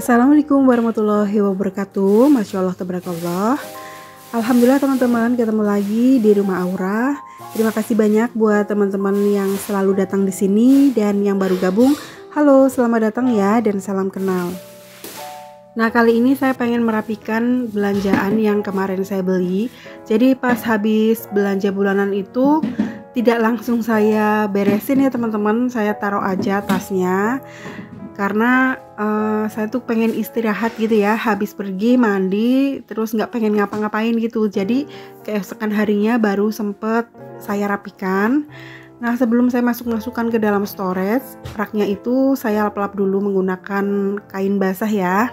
Assalamualaikum warahmatullahi wabarakatuh. Masya Allah, tabarakallah. Alhamdulillah teman-teman, ketemu lagi di Rumah Aura. Terima kasih banyak buat teman-teman yang selalu datang di sini dan yang baru gabung. Halo, selamat datang ya dan salam kenal. Nah, kali ini saya pengen merapikan belanjaan yang kemarin saya beli. Jadi pas habis belanja bulanan itu tidak langsung saya beresin ya teman-teman. Saya taruh aja tasnya. Karena saya tuh pengen istirahat gitu ya, habis pergi mandi terus nggak pengen ngapa-ngapain gitu, jadi keesokan harinya baru sempet saya rapikan. Nah, sebelum saya masukkan ke dalam storage, raknya itu saya lap-lap dulu menggunakan kain basah ya.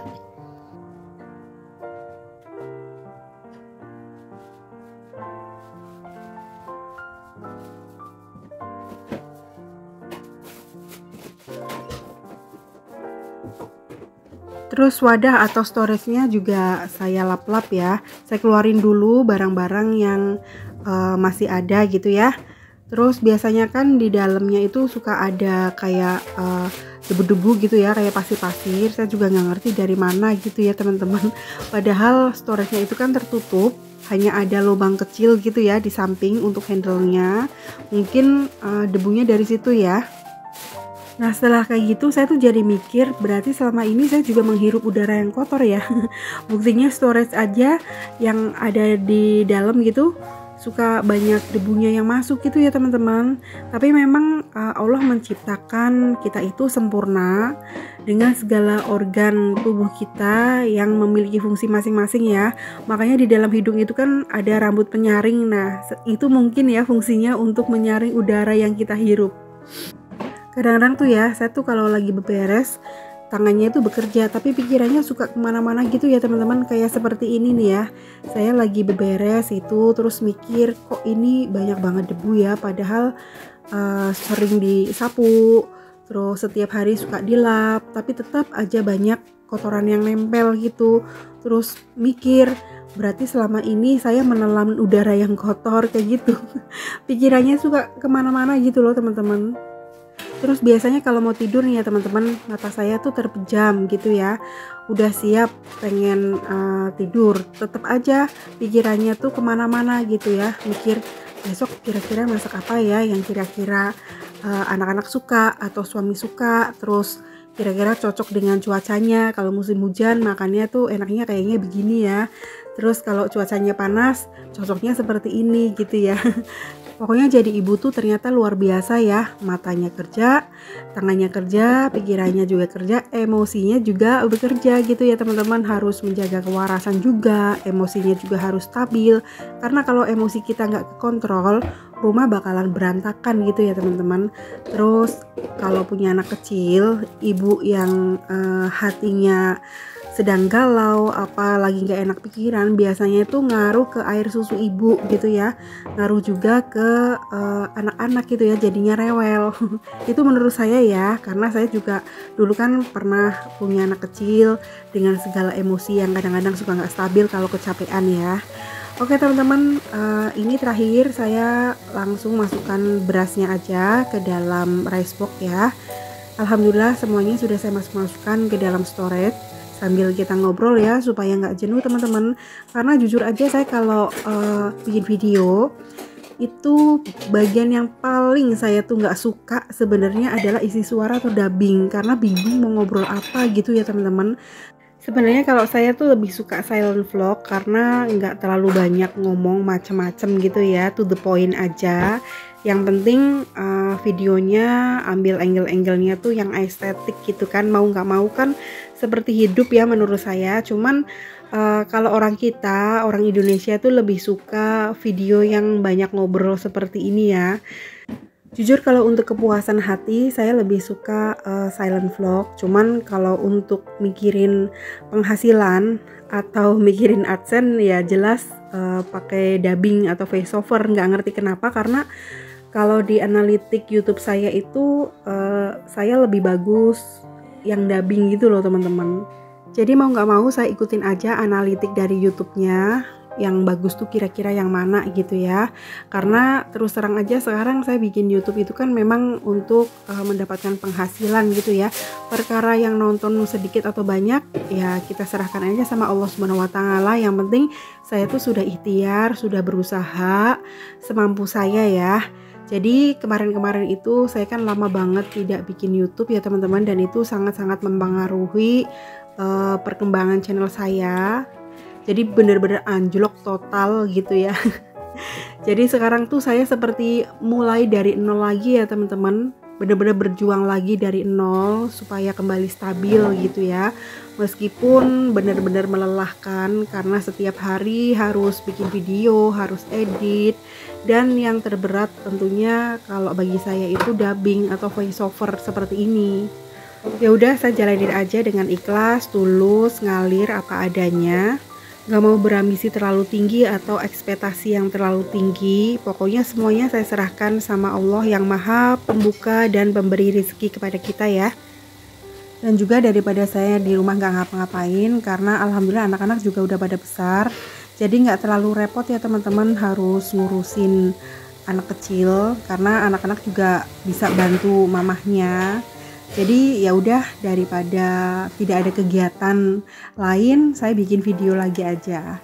Terus wadah atau storage-nya juga saya lap-lap ya. Saya keluarin dulu barang-barang yang masih ada gitu ya. Terus biasanya kan di dalamnya itu suka ada kayak debu-debu gitu ya, kayak pasir-pasir. Saya juga nggak ngerti dari mana gitu ya teman-teman. Padahal storage-nya itu kan tertutup, hanya ada lubang kecil gitu ya di samping untuk handle-nya. Mungkin debunya dari situ ya. Nah, setelah kayak gitu saya tuh jadi mikir, berarti selama ini saya juga menghirup udara yang kotor ya. Buktinya storage aja yang ada di dalam gitu suka banyak debunya yang masuk gitu ya teman-teman. Tapi memang Allah menciptakan kita itu sempurna dengan segala organ tubuh kita yang memiliki fungsi masing-masing ya. Makanya di dalam hidung itu kan ada rambut penyaring. Nah, itu mungkin ya fungsinya untuk menyaring udara yang kita hirup. Kadang-kadang tuh ya, saya tuh kalau lagi beberes, tangannya itu bekerja, tapi pikirannya suka kemana-mana gitu ya teman-teman. Kayak seperti ini nih ya, saya lagi beberes itu, terus mikir, kok ini banyak banget debu ya, padahal sering disapu, terus setiap hari suka dilap, tapi tetap aja banyak kotoran yang nempel gitu. Terus mikir, berarti selama ini saya menelan udara yang kotor kayak gitu. Pikirannya suka kemana-mana gitu loh teman-teman. Terus biasanya kalau mau tidur nih ya teman-teman, mata saya tuh terpejam gitu ya. Udah siap pengen tidur, tetap aja pikirannya tuh kemana-mana gitu ya. Mikir besok kira-kira masak apa ya yang kira-kira anak-anak suka atau suami suka. Terus kira-kira cocok dengan cuacanya. Kalau musim hujan makannya tuh enaknya kayaknya begini ya. Terus kalau cuacanya panas cocoknya seperti ini gitu ya. Pokoknya jadi ibu tuh ternyata luar biasa ya, matanya kerja, tangannya kerja, pikirannya juga kerja, emosinya juga bekerja gitu ya teman-teman. Harus menjaga kewarasan juga, emosinya juga harus stabil, karena kalau emosi kita nggak kekontrol, rumah bakalan berantakan gitu ya teman-teman. Terus kalau punya anak kecil, ibu yang hatinya sedang galau, apa lagi nggak enak pikiran, biasanya itu ngaruh ke air susu ibu gitu ya, ngaruh juga ke anak-anak gitu ya, jadinya rewel. Itu menurut saya ya, karena saya juga dulu kan pernah punya anak kecil dengan segala emosi yang kadang-kadang suka nggak stabil kalau kecapean ya. Oke teman-teman, ini terakhir saya langsung masukkan berasnya aja ke dalam rice box ya. Alhamdulillah semuanya sudah saya masukkan ke dalam storage. Sambil kita ngobrol ya supaya nggak jenuh teman-teman, karena jujur aja saya kalau bikin video itu bagian yang paling saya tuh nggak suka sebenarnya adalah isi suara atau dubbing, karena bingung mau ngobrol apa gitu ya teman-teman. Sebenarnya kalau saya tuh lebih suka silent vlog karena nggak terlalu banyak ngomong macem-macem gitu ya, to the point aja. Yang penting videonya ambil angle-angle-nya tuh yang estetik gitu kan, mau nggak mau kan seperti hidup ya menurut saya. Cuman kalau orang Indonesia tuh lebih suka video yang banyak ngobrol seperti ini ya. Jujur kalau untuk kepuasan hati saya lebih suka silent vlog. Cuman kalau untuk mikirin penghasilan atau mikirin AdSense ya jelas pakai dubbing atau voiceover. Nggak ngerti kenapa, karena kalau di analitik YouTube saya itu saya lebih bagus yang dubbing gitu loh teman-teman. Jadi mau nggak mau saya ikutin aja analitik dari YouTube-nya. yang bagus tuh kira-kira yang mana gitu ya. Karena terus terang aja sekarang saya bikin YouTube itu kan memang untuk mendapatkan penghasilan gitu ya. Perkara yang nonton sedikit atau banyak ya kita serahkan aja sama Allah Subhanahu wa taala. Yang penting saya tuh sudah ikhtiar, sudah berusaha semampu saya ya. Jadi kemarin-kemarin itu saya kan lama banget tidak bikin YouTube ya teman-teman, dan itu sangat-sangat mempengaruhi perkembangan channel saya. Jadi bener-bener anjlok total gitu ya. Jadi sekarang tuh saya seperti mulai dari nol lagi ya teman-teman, bener-bener berjuang lagi dari nol supaya kembali stabil gitu ya. Meskipun bener-bener melelahkan karena setiap hari harus bikin video, harus edit, dan yang terberat tentunya kalau bagi saya itu dubbing atau voice over seperti ini. Ya udah, saya jalanin aja dengan ikhlas, tulus, ngalir apa adanya. Gak mau berambisi terlalu tinggi atau ekspektasi yang terlalu tinggi. Pokoknya semuanya saya serahkan sama Allah yang maha pembuka dan pemberi rezeki kepada kita ya. Dan juga daripada saya di rumah gak ngapa-ngapain, karena alhamdulillah anak-anak juga udah pada besar, jadi gak terlalu repot ya teman-teman harus ngurusin anak kecil, karena anak-anak juga bisa bantu mamahnya. Jadi ya udah, daripada tidak ada kegiatan lain, saya bikin video lagi aja.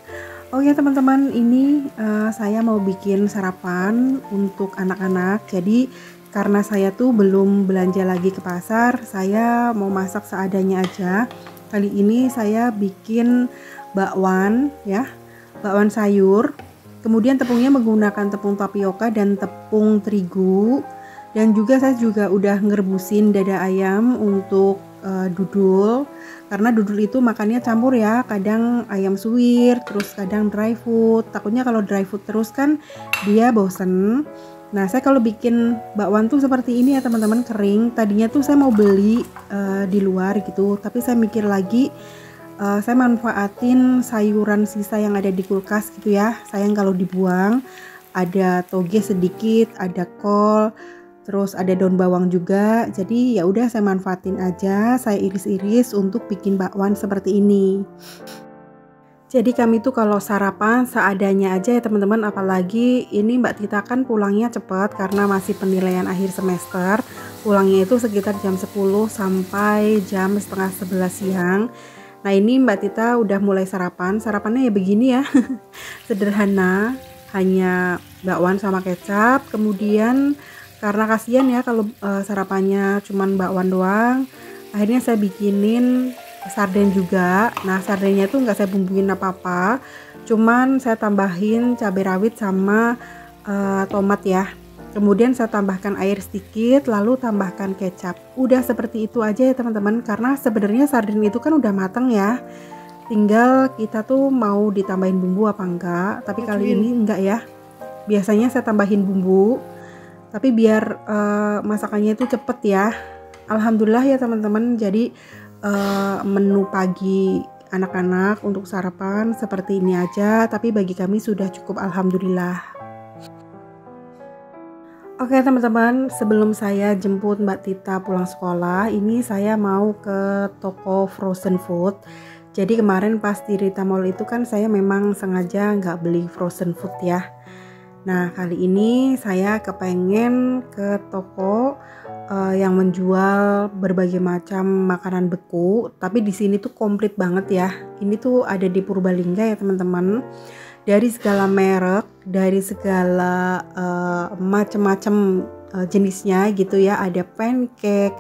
Oke teman-teman, ini saya mau bikin sarapan untuk anak-anak. Jadi karena saya tuh belum belanja lagi ke pasar, saya mau masak seadanya aja. Kali ini saya bikin bakwan ya, bakwan sayur. Kemudian tepungnya menggunakan tepung tapioka dan tepung terigu. Dan juga saya juga udah ngerebusin dada ayam untuk dudul. Karena dudul itu makannya campur ya, kadang ayam suwir, terus kadang dry food. Takutnya kalau dry food terus kan dia bosen. Nah, saya kalau bikin bakwan tuh seperti ini ya teman-teman, kering. Tadinya tuh saya mau beli di luar gitu, tapi saya mikir lagi, saya manfaatin sayuran sisa yang ada di kulkas gitu ya. Sayang kalau dibuang. Ada toge sedikit, ada kol, terus ada daun bawang juga. Jadi ya udah saya manfaatin aja, saya iris-iris untuk bikin bakwan seperti ini. Jadi kami tuh kalau sarapan seadanya aja ya teman-teman, apalagi ini Mbak Tita kan pulangnya cepat karena masih penilaian akhir semester. Pulangnya itu sekitar jam 10 sampai jam setengah 11 siang. Nah ini Mbak Tita udah mulai sarapan, sarapannya ya begini ya, sederhana, hanya bakwan sama kecap. Kemudian karena kasihan ya kalau sarapannya cuman bakwan doang, akhirnya saya bikinin sarden juga. Nah sardennya tuh nggak saya bumbuin apa-apa, cuman saya tambahin cabai rawit sama tomat ya. Kemudian saya tambahkan air sedikit, lalu tambahkan kecap. Udah seperti itu aja ya teman-teman, karena sebenarnya sarden itu kan udah matang ya, tinggal kita tuh mau ditambahin bumbu apa enggak. Tapi kali ini enggak ya, biasanya saya tambahin bumbu, tapi biar masakannya itu cepet ya. Alhamdulillah ya teman-teman, jadi menu pagi anak-anak untuk sarapan seperti ini aja, tapi bagi kami sudah cukup alhamdulillah. Oke teman-teman, sebelum saya jemput Mbak Tita pulang sekolah, ini saya mau ke toko frozen food. Jadi kemarin pas di Rita Mall itu kan saya memang sengaja nggak beli frozen food ya. Nah kali ini saya kepengen ke toko yang menjual berbagai macam makanan beku, tapi di sini tuh komplit banget ya. Ini tuh ada di Purbalingga ya teman-teman. Dari segala merek, dari segala macam-macam jenisnya gitu ya. Ada pancake,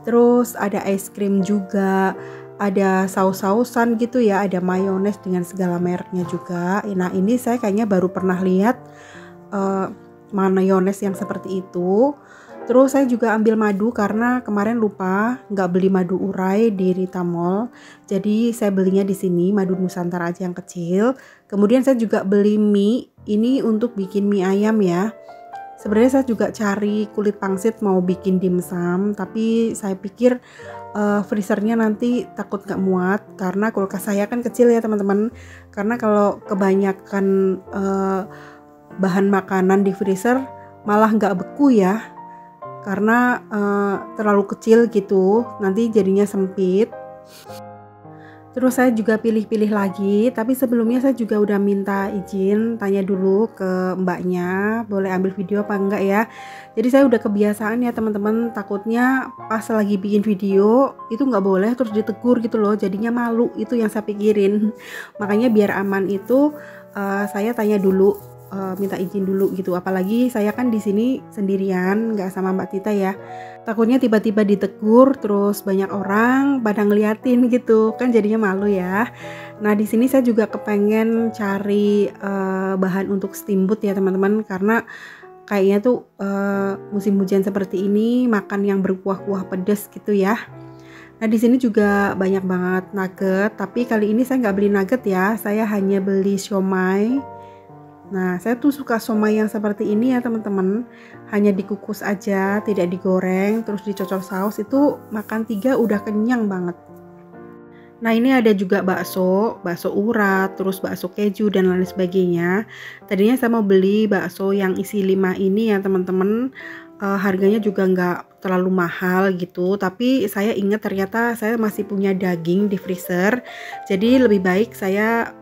terus ada es krim juga, ada saus-sausan gitu ya, ada mayones dengan segala mereknya juga. Nah ini saya kayaknya baru pernah lihat mayones yang seperti itu. Terus saya juga ambil madu karena kemarin lupa nggak beli madu urai di Rita Mall. Jadi saya belinya di sini, madu Nusantara aja yang kecil. Kemudian saya juga beli mie, ini untuk bikin mie ayam ya. Sebenarnya saya juga cari kulit pangsit mau bikin dimsum, tapi saya pikir freezernya nanti takut nggak muat karena kulkas saya kan kecil ya teman-teman. Karena kalau kebanyakan bahan makanan di freezer malah nggak beku ya. Karena terlalu kecil gitu, nanti jadinya sempit. Terus saya juga pilih-pilih lagi, tapi sebelumnya saya juga udah minta izin, tanya dulu ke mbaknya, boleh ambil video apa enggak ya. Jadi saya udah kebiasaan ya teman-teman, takutnya pas lagi bikin video itu nggak boleh terus ditegur gitu loh, jadinya malu, itu yang saya pikirin. Makanya biar aman itu saya tanya dulu, minta izin dulu gitu. Apalagi saya kan di sini sendirian, nggak sama Mbak Tita ya. Takutnya tiba-tiba ditegur terus banyak orang pada ngeliatin gitu kan, jadinya malu ya. Nah di sini saya juga kepengen cari bahan untuk steamboat ya teman-teman, karena kayaknya tuh musim hujan seperti ini makan yang berkuah-kuah pedas gitu ya. Nah di sini juga banyak banget nugget, tapi kali ini saya nggak beli nugget ya, saya hanya beli siomay. Nah, saya tuh suka somai yang seperti ini ya teman-teman. Hanya dikukus aja, tidak digoreng, terus dicocol saus, itu makan 3 udah kenyang banget. Nah, ini ada juga bakso urat, terus bakso keju dan lain sebagainya. Tadinya saya mau beli bakso yang isi 5 ini ya teman-teman. Harganya juga nggak terlalu mahal gitu, tapi saya ingat ternyata saya masih punya daging di freezer, jadi lebih baik saya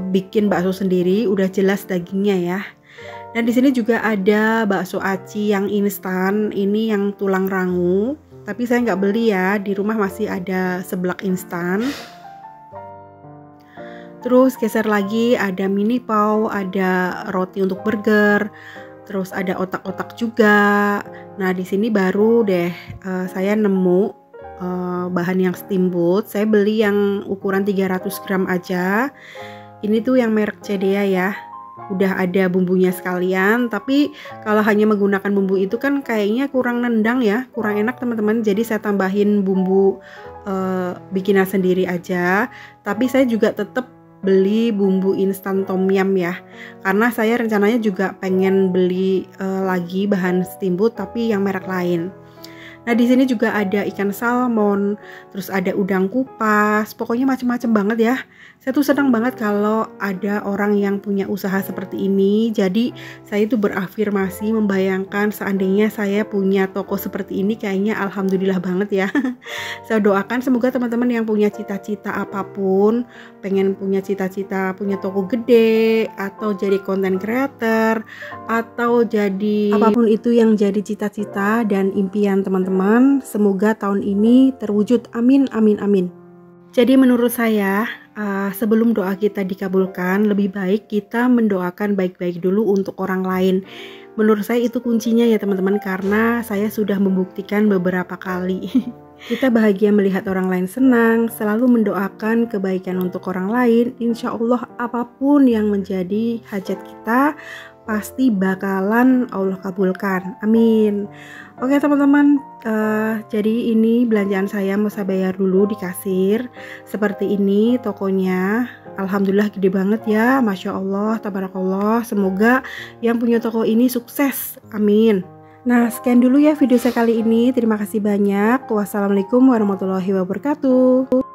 bikin bakso sendiri, udah jelas dagingnya ya. Dan di sini juga ada bakso aci yang instan, ini yang tulang rangu, tapi saya nggak beli ya, di rumah masih ada seblak instan. Terus geser lagi ada mini paw, ada roti untuk burger, terus ada otak-otak juga. Nah di sini baru deh saya nemu bahan yang steamboat. Saya beli yang ukuran 300 gram aja. Ini tuh yang merek CDA ya. Udah ada bumbunya sekalian, tapi kalau hanya menggunakan bumbu itu kan kayaknya kurang nendang ya, kurang enak teman-teman. Jadi saya tambahin bumbu bikinan sendiri aja. Tapi saya juga tetap beli bumbu instan tom yum ya, karena saya rencananya juga pengen beli lagi bahan steamboat tapi yang merek lain. Nah di sini juga ada ikan salmon, terus ada udang kupas, pokoknya macam-macam banget ya. Saya tuh senang banget kalau ada orang yang punya usaha seperti ini. Jadi saya tuh berafirmasi membayangkan seandainya saya punya toko seperti ini, kayaknya alhamdulillah banget ya. Saya doakan semoga teman-teman yang punya cita-cita apapun, pengen punya cita-cita punya toko gede, atau jadi content creator, atau jadi apapun itu yang jadi cita-cita dan impian teman-teman, semoga tahun ini terwujud, amin amin amin. Jadi menurut saya sebelum doa kita dikabulkan, lebih baik kita mendoakan baik-baik dulu untuk orang lain. Menurut saya itu kuncinya ya teman-teman, karena saya sudah membuktikan beberapa kali. Kita bahagia melihat orang lain senang, selalu mendoakan kebaikan untuk orang lain. Insya Allah apapun yang menjadi hajat kita pasti bakalan Allah kabulkan, amin. Oke teman-teman, jadi ini belanjaan saya, mau saya bayar dulu di kasir. Seperti ini tokonya, alhamdulillah gede banget ya, Masya Allah, tabarakallah. Semoga yang punya toko ini sukses, amin. Nah sekian dulu ya video saya kali ini, terima kasih banyak. Wassalamualaikum warahmatullahi wabarakatuh.